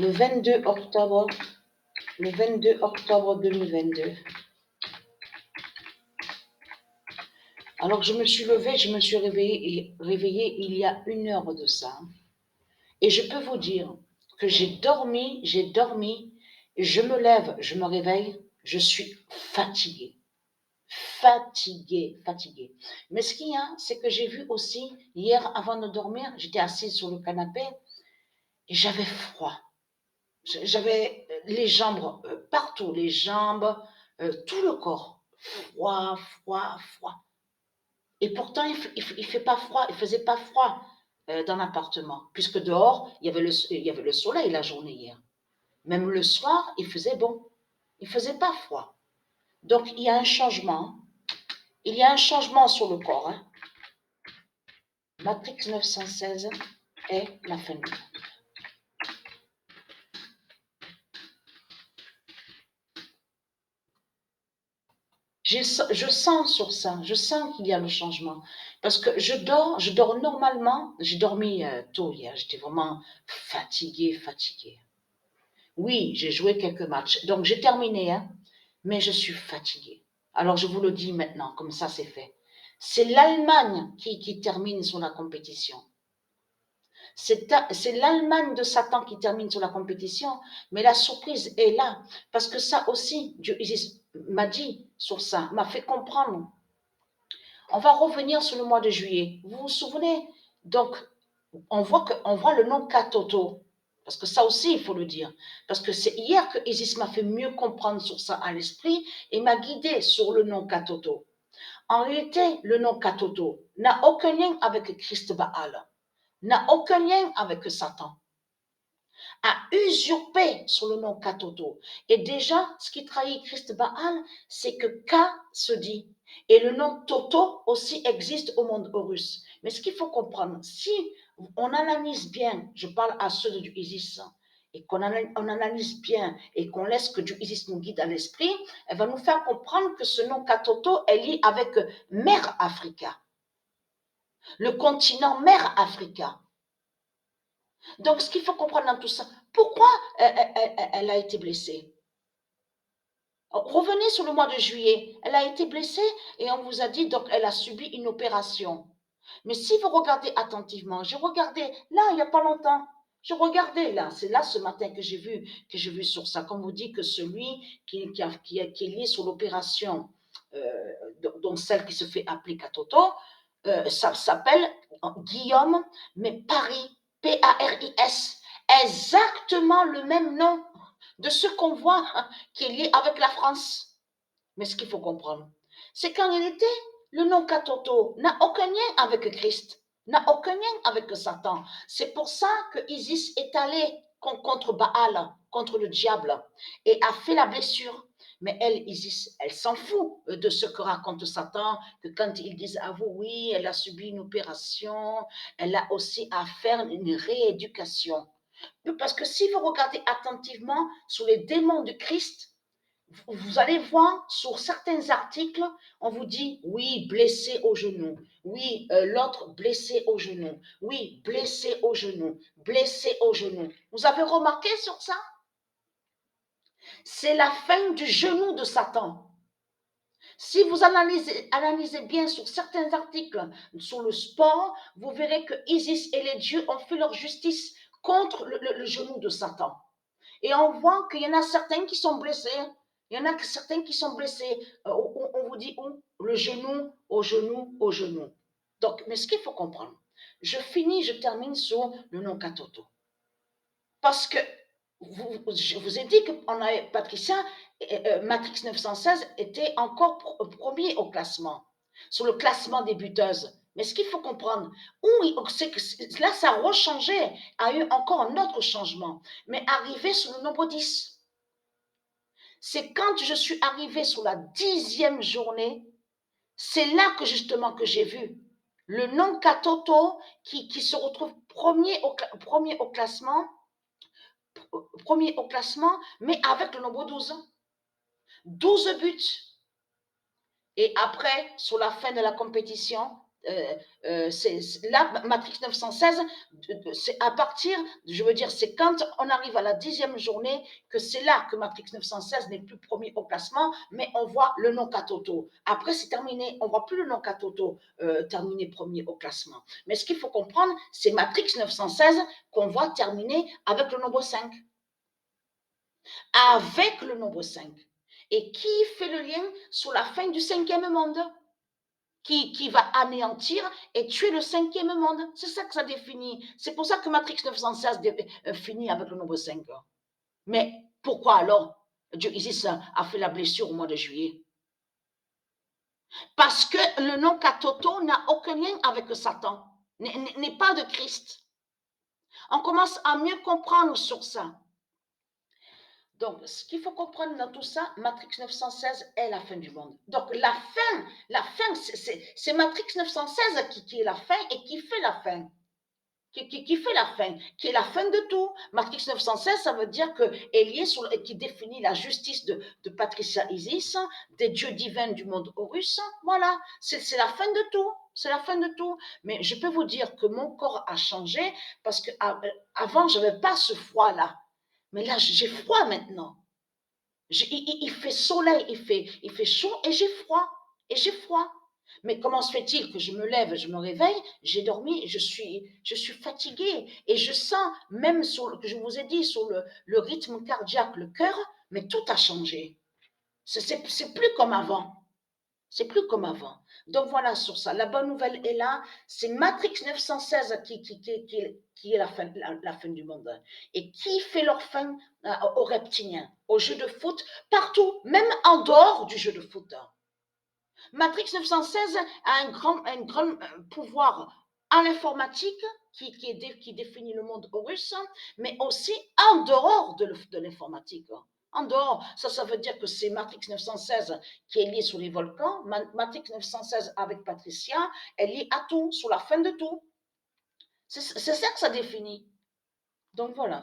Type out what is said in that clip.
le 22 octobre, le 22 octobre 2022. Alors, je me suis levée, je me suis réveillée il y a 1 heure de ça. Et je peux vous dire que j'ai dormi, je me lève, je me réveille, je suis fatiguée. Fatiguée. Mais ce qu'il y a, c'est que j'ai vu aussi, hier avant de dormir, j'étais assise sur le canapé et j'avais froid. J'avais les jambes partout, les jambes, tout le corps. Froid. Et pourtant, il fait pas froid, il faisait pas froid dans l'appartement, puisque dehors, il y avait le soleil la journée hier. Même le soir, il faisait bon. Il faisait pas froid. Donc, il y a un changement. Il y a un changement sur le corps. Hein. Matrix 916 est la fin du monde. Je sens sur ça, je sens qu'il y a le changement. Parce que je dors normalement. J'ai dormi tôt hier, j'étais vraiment fatiguée. Oui, j'ai joué quelques matchs, donc j'ai terminé, hein, mais je suis fatiguée. Alors je vous le dis maintenant, comme ça c'est fait. C'est l'Allemagne qui termine sur la compétition. C'est l'Allemagne de Satan qui termine sur la compétition, mais la surprise est là, parce que ça aussi, Dieu m'a dit sur ça, m'a fait comprendre. On va revenir sur le mois de juillet. Vous vous souvenez? Donc, on voit le nom Katoto, parce que ça aussi, il faut le dire, parce que c'est hier que Isis m'a fait mieux comprendre sur ça à l'esprit et m'a guidé sur le nom Katoto. En réalité, le nom Katoto n'a aucun lien avec Christ Baal, n'a aucun lien avec Satan, a usurpé sur le nom Katoto. Et déjà, ce qui trahit Christ Baal, c'est que K se dit. Et le nom Toto aussi existe au monde Horus. Mais ce qu'il faut comprendre, si on analyse bien, je parle à ceux du Isis, et qu'on analyse bien et qu'on laisse que du Isis nous guide à l'esprit, elle va nous faire comprendre que ce nom Katoto est lié avec Mère Africa, le continent Mère Africa. Donc, ce qu'il faut comprendre dans tout ça, pourquoi elle a été blessée? Revenez sur le mois de juillet. Elle a été blessée et on vous a dit, donc, elle a subi une opération. Mais si vous regardez attentivement, j'ai regardé là, il n'y a pas longtemps. Je regardais là, c'est là ce matin que j'ai vu sur ça. Comme vous dit que celui qui est lié sur l'opération, donc celle qui se fait appeler Katoto, ça s'appelle Guillaume, mais Paris, Paris, exactement le même nom de ce qu'on voit qui est lié avec la France. Mais ce qu'il faut comprendre, c'est qu'en réalité, le nom Katoto n'a aucun lien avec Christ, n'a aucun lien avec Satan. C'est pour ça que Isis est allé contre Baal, contre le diable, et a fait la blessure. Mais elle, Isis, elle s'en fout de ce que raconte Satan, que quand ils disent à vous, oui, elle a subi une opération, elle a aussi à faire une rééducation. Parce que si vous regardez attentivement sur les démons du Christ, vous allez voir sur certains articles, on vous dit, oui, blessé au genou. Oui, l'autre blessé au genou. Oui, blessé au genou. Blessé au genou. Vous avez remarqué sur ça? C'est la fin du genou de Satan. Si vous analysez bien sur certains articles sur le sport, vous verrez que Isis et les dieux ont fait leur justice contre le genou de Satan. Et on voit qu'il y en a certains qui sont blessés. Il y en a certains qui sont blessés. On vous dit où? Le genou, au genou, au genou. Donc, mais ce qu'il faut comprendre, je termine sur le nom Katoto. Parce que je vous ai dit que Patricia, Matrix 916 était encore premier au classement, sur le classement des buteuses. Mais ce qu'il faut comprendre, c'est que là, ça a rechangé, a eu encore un autre changement, mais arrivé sur le nombre 10. C'est quand je suis arrivée sur la 10e journée, c'est là que justement que j'ai vu le nom Katoto qui se retrouve premier au classement, mais avec le nombre 12. 12 buts. Et après, sur la fin de la compétition, Là, Matrix 916, c'est à partir, je veux dire, c'est quand on arrive à la 10e journée que c'est là que Matrix 916 n'est plus premier au classement, mais on voit le nom Katoto. Après, c'est terminé, on voit plus le nom Katoto terminer premier au classement. Mais ce qu'il faut comprendre, c'est Matrix 916 qu'on voit terminer avec le nombre 5. Avec le nombre 5. Et qui fait le lien sur la fin du 5e monde? Qui va anéantir et tuer le 5e monde. C'est ça que ça définit. C'est pour ça que Matrix 916 finit avec le nombre 5. Mais pourquoi alors Dieu Isis a fait la blessure au mois de juillet? Parce que le nom Katoto n'a aucun lien avec Satan, n'est pas de Christ. On commence à mieux comprendre sur ça. Donc, ce qu'il faut comprendre dans tout ça, Matrix 916 est la fin du monde. Donc, la fin, c'est Matrix 916 qui est la fin et qui fait la fin. Qui fait la fin, qui est la fin de tout. Matrix 916, ça veut dire que qui définit la justice de Patricia Isis, des dieux divins du monde Horus. Voilà, c'est la fin de tout. C'est la fin de tout. Mais je peux vous dire que mon corps a changé parce que avant, je n'avais pas ce froid-là. Mais là, j'ai froid maintenant. Il fait soleil, il fait chaud et j'ai froid. Et j'ai froid. Mais comment se fait-il que je me lève, je me réveille, j'ai dormi, je suis fatiguée et je sens, même sur que je vous ai dit, sur le rythme cardiaque, le cœur, mais tout a changé. C'est plus comme avant. C'est plus comme avant. Donc voilà sur ça. La bonne nouvelle est là. C'est Matrix 916 qui est la fin du monde. Et qui fait leur fin aux reptiliens, aux jeux de foot, partout, même en dehors du jeu de foot. Matrix 916 a un grand pouvoir en informatique qui définit le monde Horus, mais aussi en dehors de l'informatique. En dehors, ça veut dire que c'est Matrix 916 qui est lié sur les volcans, Matrix 916 avec Patricia est liée à tout, sur la fin de tout. C'est ça que ça définit. Donc voilà,